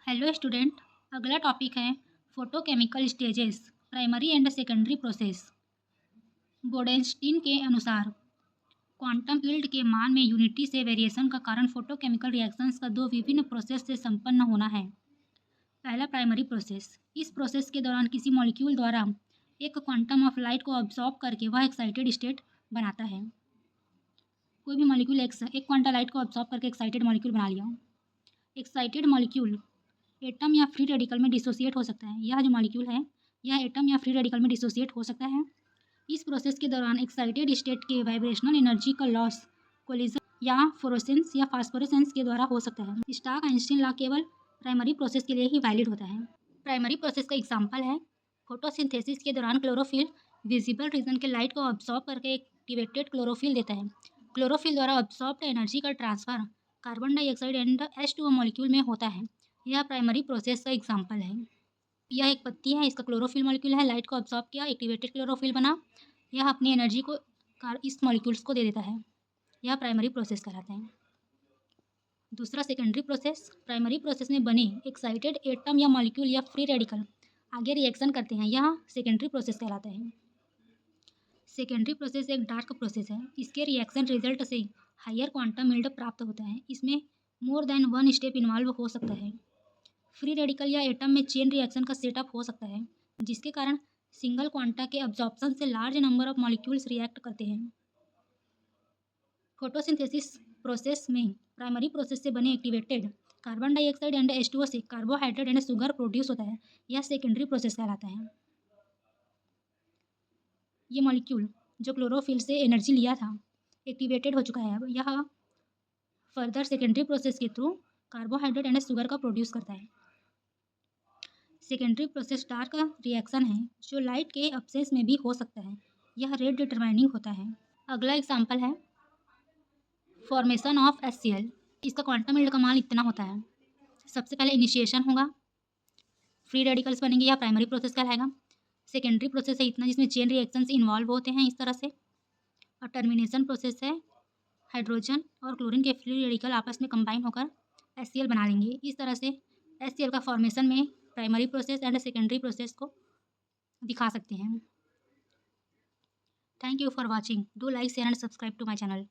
Hello student. अगला topic है photochemical stages, primary and secondary process. Bodenstein के अनुसार क्वांटम यील्ड के मान में यूनिटी से वेरिएशन का कारण फोटोकेमिकल रिएक्शंस का दो विभिन्न प्रोसेस से संपन्न होना है। पहला, प्राइमरी प्रोसेस। इस प्रोसेस के दौरान किसी मॉलिक्यूल द्वारा एक क्वांटम ऑफ लाइट को ऑब्जॉर्ब करके वह एक्साइटेड स्टेट बनाता है। कोई भी मॉलिक्यूल एक क्वांटा लाइट को ऑब्जॉर्ब करके एक्साइटेड मॉलिक्यूल बना लिया। एक्साइटेड मॉलिक्यूल एटम या फ्री रेडिकल में डिसोसिएट हो सकता है। यह जो मॉलिक्यूल है यह एटम या फ्री रेडिकल में डिसोसिएट हो सकता है। इस प्रोसेस के दौरान एक्साइटेड स्टेट के वाइब्रेशनल एनर्जी का लॉस कोलिजन या फ्लोरेसेंस या फास्फोरेसेंस के द्वारा हो सकता है। स्टार्क आइंस्टीन लॉ केवल प्राइमरी प्रोसेस के लिए ही वैलिड होता है। प्राइमरी प्रोसेस का एग्जाम्पल है फोटोसिंथेसिस के दौरान क्लोरोफिल विजिबल रीजन के लाइट को ऑब्जॉर्ब करके एक्टिवेटेड क्लोरोफिल देता है। क्लोरोफिल द्वारा ऑब्जॉर्ब्ड एनर्जी का transfer carbon dioxide and H2O molecule में होता है। यह प्राइमरी प्रोसेस का एग्जाम्पल है। यह एक पत्ती है, इसका क्लोरोफिल मॉलिक्यूल है, लाइट को ऑब्जॉर्ब किया, एक्टिवेटेड क्लोरोफिल बना, यह अपनी एनर्जी को इस मॉलिक्यूल्स को दे देता है। यह प्राइमरी प्रोसेस कहलाते हैं। दूसरा, सेकेंडरी प्रोसेस। प्राइमरी प्रोसेस में बने एक्साइटेड एटम या मॉलिक्यूल या फ्री रेडिकल आगे रिएक्शन करते हैं, यह सेकेंडरी प्रोसेस कहलाता है। सेकेंडरी प्रोसेस एक डार्क प्रोसेस है। इसके रिएक्शन रिजल्ट से हायर क्वांटम यील्ड प्राप्त होता है। इसमें more than one step involve हो सकता है। फ्री रेडिकल या एटम में चेन रिएक्शन का सेटअप हो सकता है, जिसके कारण सिंगल क्वांटा के अब्जॉर्प्शन से large number of molecules react करते हैं। फोटोसिंथेसिस प्रोसेस में प्राइमरी प्रोसेस से बने activated carbon dioxide and H2O से कार्बोहाइड्रेट एंड शुगर प्रोड्यूस होता है। यह सेकेंडरी प्रोसेस कहलाता है। ये मॉलिक्यूल जो क्लोरोफिल से एनर्जी लिया था एक्टिवेटेड हो चुका है। अब यह फर्दर सेकेंडरी प्रोसेस के थ्रू कार्बोहाइड्रेट एंड शुगर का प्रोड्यूस करता है। सेकेंडरी प्रोसेस डार्क रिएक्शन है जो लाइट के अब्सेंस में भी हो सकता है। यह रेट डिटरमाइनिंग होता है। अगला एग्जांपल है फॉर्मेशन ऑफ HCl। इसका क्वांटम यील्ड का मान इतना होता है। सबसे पहले इनिशिएशन होगा, फ्री रेडिकल्स बनेंगे, यह प्राइमरी प्रोसेस कहलाएगा। सेकेंडरी प्रोसेस है इतना जिसमें चेन रिएक्शंस इन्वॉल्व होते हैं इस तरह से। और टर्मिनेशन प्रोसेस है हाइड्रोजन और क्लोरीन के फ्री रेडिकल आपस में कंबाइन होकर HCl बना लेंगे। इस तरह से HCl का फॉर्मेशन में primary process and secondary process को दिखा सकते हैं। Thank you for watching. Do like, share and subscribe to my channel.